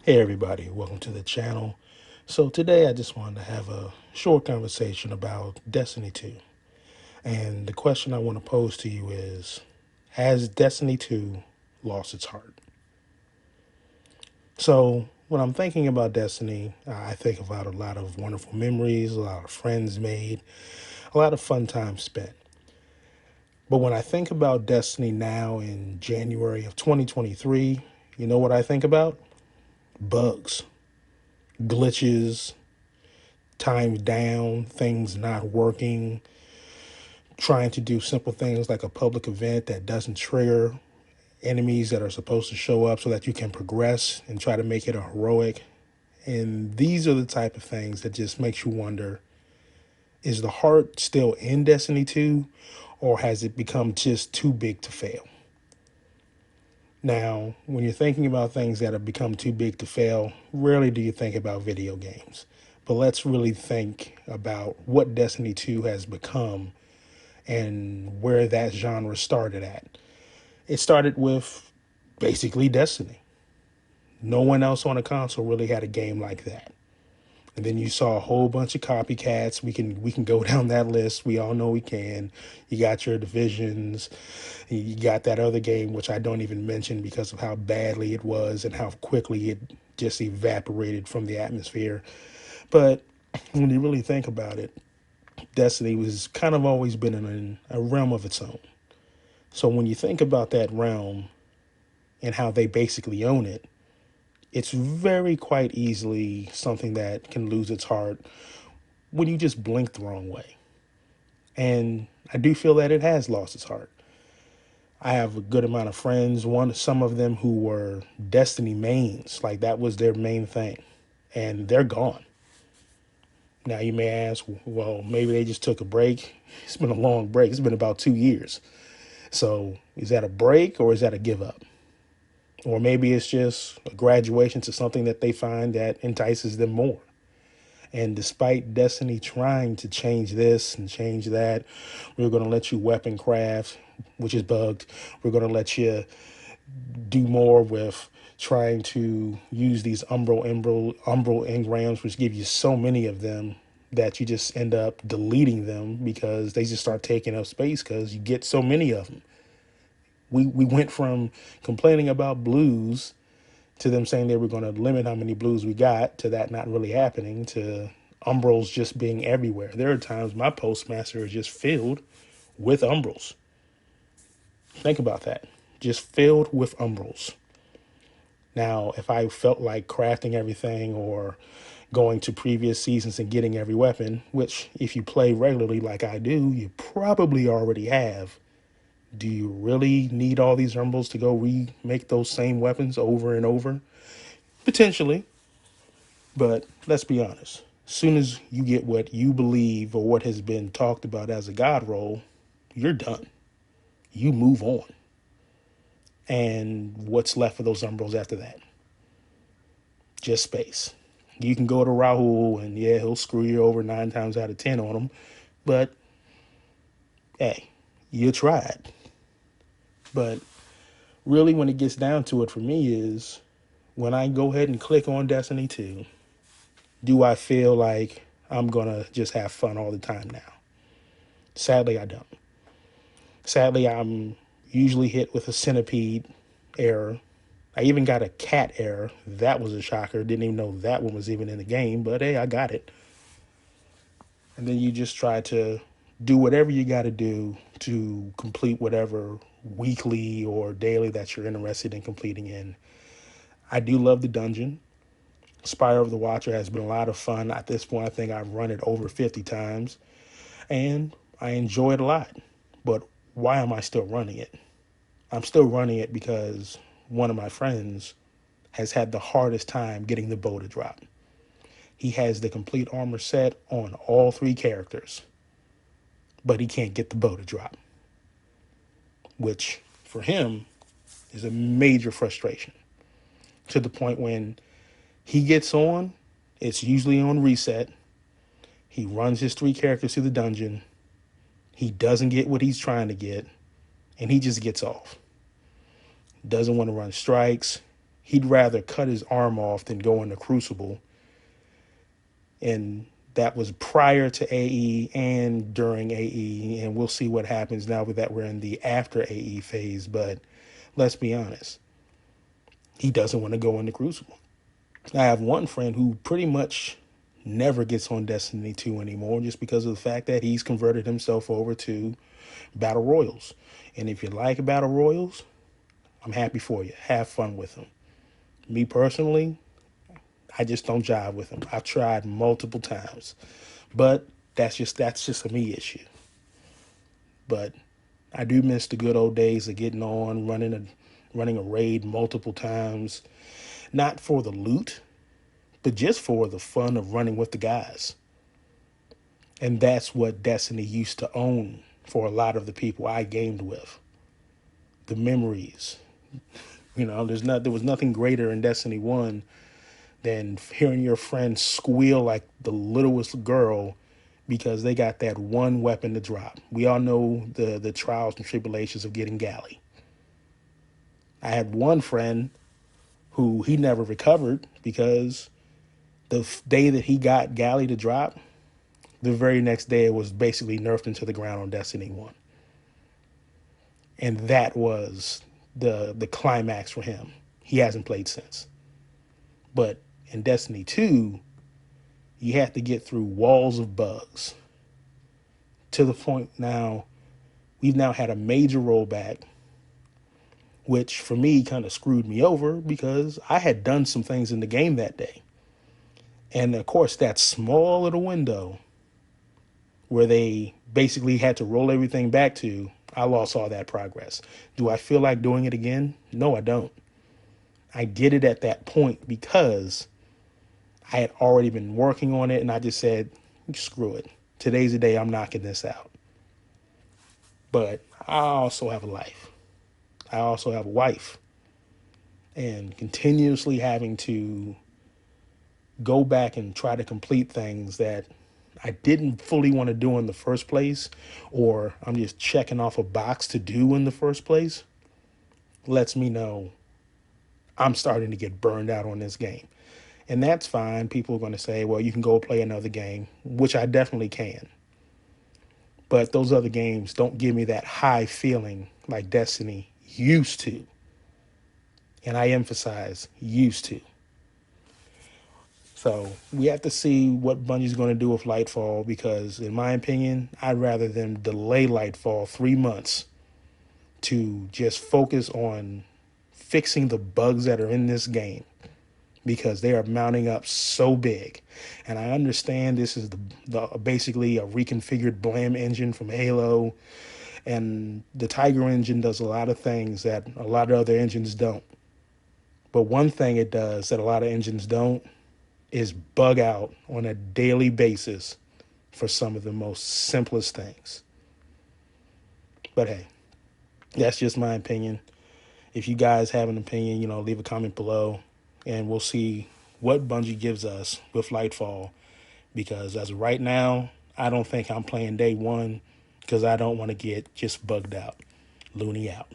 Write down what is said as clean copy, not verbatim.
Hey everybody, welcome to the channel. So today I just wanted to have a short conversation about Destiny 2. And the question I want to pose to you is, has Destiny 2 lost its heart? So when I'm thinking about Destiny, I think about a lot of wonderful memories, a lot of friends made, a lot of fun time spent. But when I think about Destiny now in January of 2023, you know what I think about? Bugs, glitches, times down, things not working, trying to do simple things like a public event that doesn't trigger enemies that are supposed to show up so that you can progress and try to make it a heroic. And these are the type of things that just makes you wonder, is the heart still in Destiny 2 or has it become just too big to fail? Now, when you're thinking about things that have become too big to fail, rarely do you think about video games. But let's really think about what Destiny 2 has become and where that genre started at. It started with basically Destiny. No one else on a console really had a game like that. And then you saw a whole bunch of copycats. We can go down that list. We all know we can. You got your Divisions. You got that other game which I don't even mention because of how badly it was and how quickly it just evaporated from the atmosphere. But when you really think about it, Destiny was kind of always been in a realm of its own. So when you think about that realm and how they basically own it, it's very quite easily something that can lose its heart when you just blink the wrong way. And I do feel that it has lost its heart. I have a good amount of friends, some of them who were Destiny mains, like that was their main thing, and they're gone. Now you may ask, well, maybe they just took a break. It's been a long break. It's been about 2 years. So is that a break or is that a give up? Or maybe it's just a graduation to something that they find that entices them more. And despite Destiny trying to change this and change that, we're going to let you weapon craft, which is bugged. We're going to let you do more with trying to use these umbral engrams, which give you so many of them that you just end up deleting them because they just start taking up space because you get so many of them. We went from complaining about blues to them saying they were going to limit how many blues we got to that not really happening to umbrals just being everywhere. There are times my postmaster is just filled with umbrals. Think about that. Just filled with umbrals. Now, if I felt like crafting everything or going to previous seasons and getting every weapon, which if you play regularly like I do, you probably already have, do you really need all these umbrals to go remake those same weapons over and over? Potentially, but let's be honest. As soon as you get what you believe or what has been talked about as a God roll, you're done. You move on. And what's left for those umbrals after that? Just space. You can go to Rahul and yeah, he'll screw you over 9 times out of 10 on them. But hey, you tried. But really, when it gets down to it for me, is when I go ahead and click on Destiny 2, do I feel like I'm going to just have fun all the time now? Sadly, I don't. Sadly, I'm usually hit with a centipede error. I even got a cat error. That was a shocker. Didn't even know that one was even in the game, but hey, I got it. And then you just try to do whatever you got to do to complete whatever weekly or daily that you're interested in completing in. I do love the dungeon. Spire of the Watcher has been a lot of fun. At this point, I think I've run it over 50 times and I enjoy it a lot. But why am I still running it? I'm still running it because one of my friends has had the hardest time getting the bow to drop. He has the complete armor set on all 3 characters, but he can't get the bow to drop, which for him is a major frustration to the point when he gets on, it's usually on reset. He runs his 3 characters through the dungeon. He doesn't get what he's trying to get, and he just gets off. Doesn't want to run strikes. he'd rather cut his arm off than go into Crucible. And that was prior to AE and during AE. And we'll see what happens now that we're in the after AE phase. But let's be honest, he doesn't want to go into Crucible. I have one friend who pretty much never gets on Destiny 2 anymore just because of the fact that he's converted himself over to Battle Royals. And if you like Battle Royals, I'm happy for you. Have fun with them. Me personally, I just don't jive with them. I've tried multiple times, but that's just a me issue. But I do miss the good old days of getting on, running a raid multiple times, not for the loot, but just for the fun of running with the guys. And that's what Destiny used to own for a lot of the people I gamed with. The memories. There was nothing greater in Destiny 1 than hearing your friend squeal like the littlest girl because they got that one weapon to drop. We all know the trials and tribulations of getting Galley. I had one friend who he never recovered because the day that he got Galley to drop, the very next day it was basically nerfed into the ground on Destiny 1. And that was the climax for him. He hasn't played since. But in Destiny 2, you have to get through walls of bugs to the point now we've now had a major rollback, which for me kind of screwed me over because I had done some things in the game that day. And of course, that small little window where they basically had to roll everything back to, I lost all that progress. Do I feel like doing it again? No, I don't. I did it at that point because I had already been working on it and I just said, screw it. Today's the day I'm knocking this out. But I also have a life. I also have a wife. And continuously having to go back and try to complete things that I didn't fully want to do in the first place, or I'm just checking off a box to do in the first place, lets me know I'm starting to get burned out on this game. And that's fine. People are going to say, well, you can go play another game, which I definitely can. But those other games don't give me that high feeling like Destiny used to. And I emphasize used to. So we have to see what Bungie's going to do with Lightfall because, in my opinion, I'd rather them delay Lightfall 3 months to just focus on fixing the bugs that are in this game because they are mounting up so big. And I understand this is the basically a reconfigured Blam engine from Halo, and the Tiger engine does a lot of things that a lot of other engines don't. But one thing it does that a lot of engines don't is bug out on a daily basis for some of the most simplest things. But hey, that's just my opinion. If you guys have an opinion, leave a comment below and we'll see what Bungie gives us with Lightfall. Because as of right now, I don't think I'm playing day one because I don't want to get just bugged out. Looney out.